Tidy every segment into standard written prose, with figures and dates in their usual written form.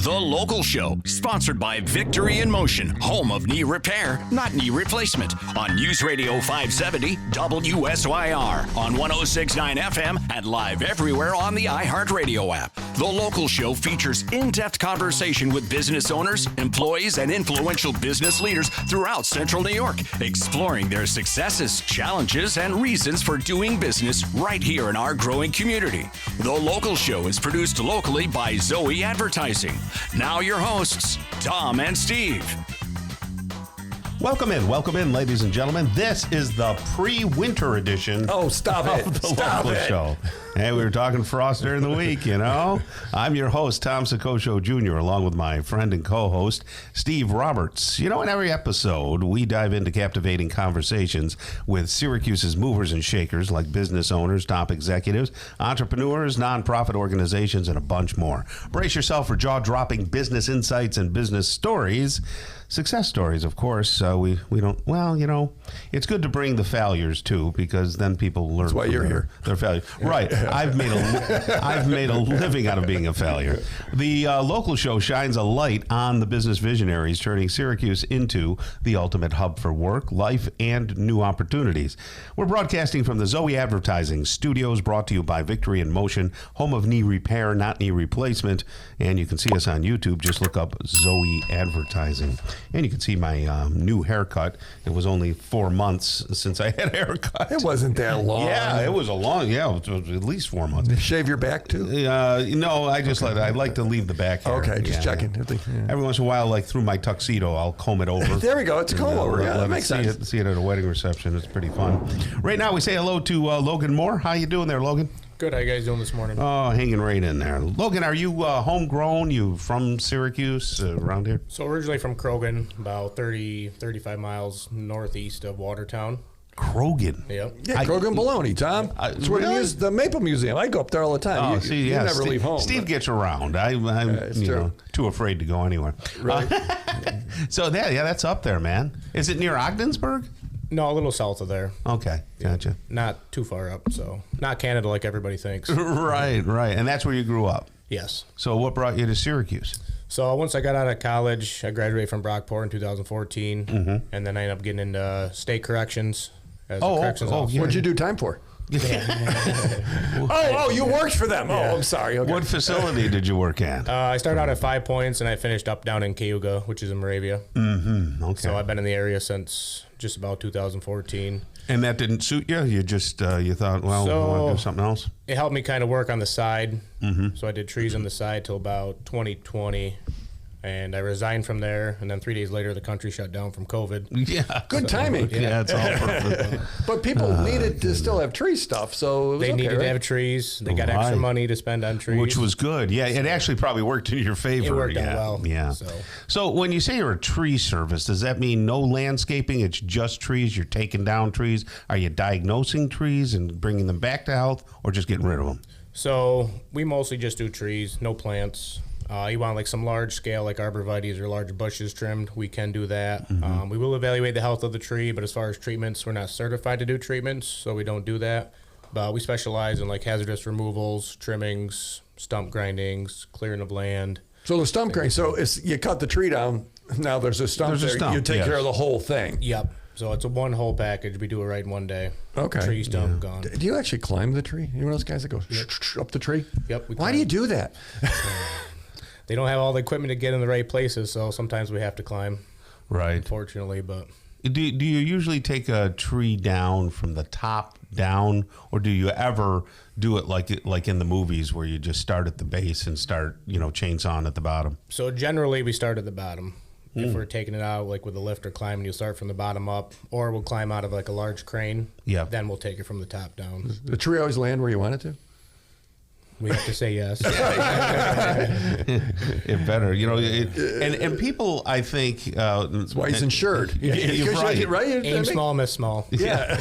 The Local Show, sponsored by Victory in Motion, home of knee repair, not knee replacement, on News Radio 570 WSYR, on 106.9 FM, and live everywhere on the iHeartRadio app. The Local Show features in-depth conversation with business owners, employees, and influential business leaders throughout Central New York, exploring their successes, challenges, and reasons for doing business right here in our growing community. The Local Show is produced locally by Zoe Advertising. Now your hosts, Tom and Steve. Welcome in, ladies and gentlemen. This is the pre-winter edition of the Local Show. Hey, we were talking frost during the week, you know. I'm your host, Tom Soccocio Jr., along with my friend and co-host, Steve Roberts. You know, in every episode, we dive into captivating conversations with Syracuse's movers and shakers, like business owners, top executives, entrepreneurs, nonprofit organizations, and a bunch more. Brace yourself for jaw-dropping business insights and business stories. Success stories, of course. We don't, well, you know, it's good to bring the failures too, because then people learn. That's why you're here. Their failure. Right. I've made a living out of being a failure. The Local Show shines a light on the business visionaries, turning Syracuse into the ultimate hub for work, life, and new opportunities. We're broadcasting from the Zoe Advertising Studios, brought to you by Victory in Motion, home of knee repair, not knee replacement. And you can see us on YouTube. Just look up Zoe Advertising. And you can see my new haircut. It was only 4 months since I had a haircut. It wasn't that long. Yeah, it was a long, it was at least 4 months. Did you shave your back too? No, I like to leave the back hair. Okay, just checking. Yeah. Every once in a while, like through my tuxedo, I'll comb it over. There we go. It's a comb over. Yeah, that makes sense. See it at a wedding reception. It's pretty fun. Right now, we say hello to Logan Moore. How you doing there, Logan? Good. How you guys doing this morning? Oh, hanging right in there. Logan, are you homegrown? You from Syracuse, around here? So originally from Krogan, about 35 miles northeast of Watertown. Krogan? Yep. Yeah, Krogan Bologna, Tom. It's where really? the Maple Museum. I go up there all the time. You never leave home. Steve gets around. I'm too afraid to go anywhere. Right. So that's up there, man. Is it near Ogdensburg? No, a little south of there. Okay, gotcha. Not too far up, so not Canada like everybody thinks. Right. And that's where you grew up? Yes. So what brought you to Syracuse? So once I got out of college, I graduated from Brockport in 2014, and then I ended up getting into state corrections as a corrections officer. What'd you do time for? You worked for them. Yeah. Oh, I'm sorry. Okay. What facility did you work at? I started out at 5 Points, and I finished up down in Cayuga, which is in Moravia. Mm-hmm. Okay. So I've been in the area since just about 2014. And that didn't suit you? You just, you thought, well, I want to do something else? It helped me kind of work on the side. Mm-hmm. So I did trees on the side till about 2020. And I resigned from there, and then 3 days later, the country shut down from COVID. Yeah, good timing. Yeah, it's all perfect. But people needed to still have tree stuff, so it was needed to have trees. They got extra money to spend on trees, which was good. Yeah, it actually probably worked in your favor. It worked out well. Yeah. So when you say you're a tree service, does that mean no landscaping? It's just trees. You're taking down trees. Are you diagnosing trees and bringing them back to health, or just getting rid of them? So we mostly just do trees, no plants. You want like some large scale, like arborvitaes or large bushes trimmed, we can do that. Mm-hmm. We will evaluate the health of the tree, but as far as treatments, we're not certified to do treatments, so we don't do that. But we specialize in like hazardous removals, trimmings, stump grindings, clearing of land. So the stump grinding, so you cut the tree down, now there's a stump there, you take care of the whole thing. Yep. So it's a one whole package. We do it right in one day. Okay. Tree stump gone. Do you actually climb the tree? You know those guys that go up the tree? Yep. Why do you do that? They don't have all the equipment to get in the right places, so sometimes we have to climb. Right. Unfortunately, but do you usually take a tree down from the top down, or do you ever do it like in the movies where you just start at the base and start chainsawing at the bottom? So generally we start at the bottom. If we're taking it out like with a lift or climbing, you'll start from the bottom up, or we'll climb out of like a large crane. Yeah. Then we'll take it from the top down. Does the tree always land where you want it to? We have to say yes. It better, and people, I think, that's why he's insured. You're right. Aim small, miss small. Yeah.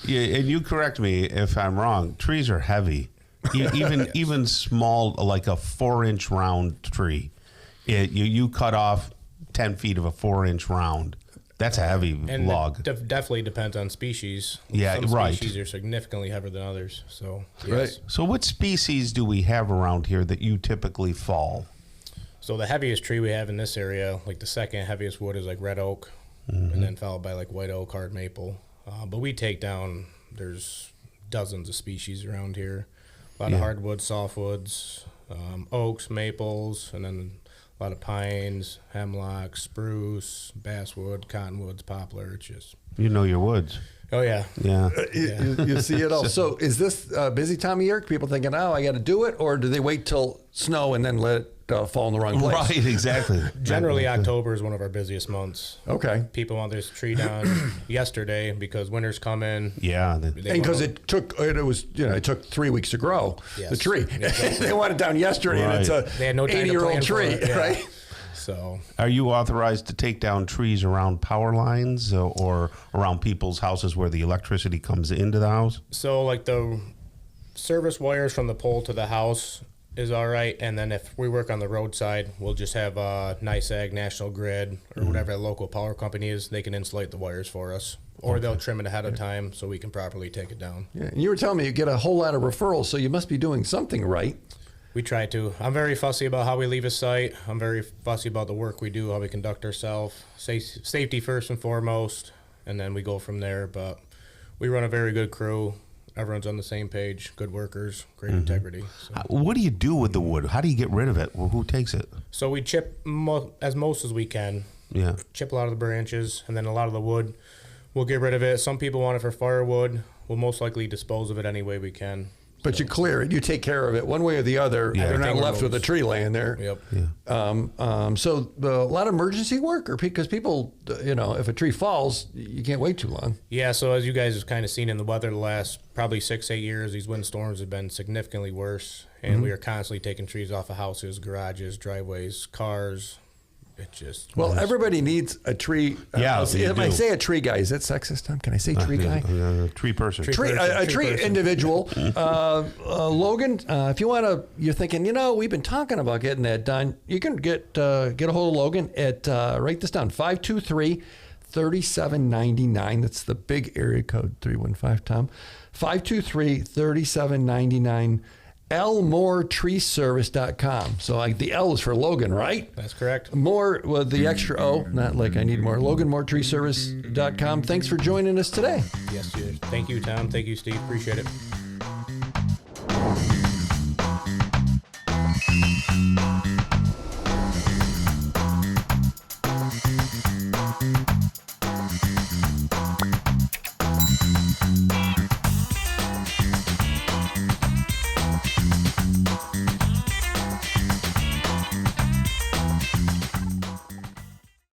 And you correct me if I'm wrong. Trees are heavy, even small, like a 4-inch round tree. You cut off 10 feet of a 4-inch round. That's a heavy log. It definitely depends on species. Yeah, Some right. species are significantly heavier than others. So, yes. Right. So what species do we have around here that you typically fall? So the heaviest tree we have in this area, like the second heaviest wood is like red oak, and then followed by like white oak, hard maple. But we take down, there's dozens of species around here. A lot of hardwoods, softwoods, oaks, maples, and then a lot of pines, hemlock, spruce, basswood, cottonwoods, poplar. It's just... You know your woods. Oh, yeah. Yeah. You see it all. So is this a busy time of year? People thinking, oh, I got to do it? Or do they wait till snow and then let it fall in the wrong place? Right, exactly. Generally, October is one of our busiest months. Okay. People want this tree down yesterday because winter's coming. Yeah. Because it took 3 weeks to grow, the tree. Exactly. They want it down yesterday, and it's a They had no time to 80-year-old plan for tree, it, yeah. right? So, Are you authorized to take down trees around power lines or around people's houses where the electricity comes into the house? so like the service wires from the pole to the house is all right, and then if we work on the roadside, we'll just have NYSEG, National Grid, or whatever the local power company is. They can insulate the wires for us, or they'll trim it ahead of time so we can properly take it down. Yeah, and you were telling me you get a whole lot of referrals, so you must be doing something right. We try to. I'm very fussy about how we leave a site. I'm very fussy about the work we do, how we conduct ourselves. Safety first and foremost, and then we go from there. But we run a very good crew. Everyone's on the same page. Good workers, great integrity. So. What do you do with the wood? How do you get rid of it? Well, who takes it? So we chip as most as we can. Yeah. Chip a lot of the branches, and then a lot of the wood, we'll get rid of it. Some people want it for firewood. We'll most likely dispose of it any way we can. But you clear it, you take care of it one way or the other. Yeah. They're not Everything left with a removes. tree laying there. Yep. Yeah. So a lot of emergency work, or because people, if a tree falls, you can't wait too long. Yeah, so as you guys have kind of seen in the weather the last probably 6-8 years, these windstorms have been significantly worse, and we are constantly taking trees off of houses, garages, driveways, cars. It just... Well, everybody needs a tree. Yeah, you if I do. say a tree guy, is that sexist, Tom? Can I say tree guy? Tree person. A tree individual. Logan, if you want to, you're thinking, we've been talking about getting that done. You can get a hold of Logan at, write this down, 523-3799. That's the big area code, 315, Tom. 523-3799. LMoreTreeService.com. So the L is for Logan, right? That's correct. More with the extra O, not like I need more. LoganMoreTreeService.com. Thanks for joining us today. Yes, yes. Thank you, Tom. Thank you, Steve. Appreciate it.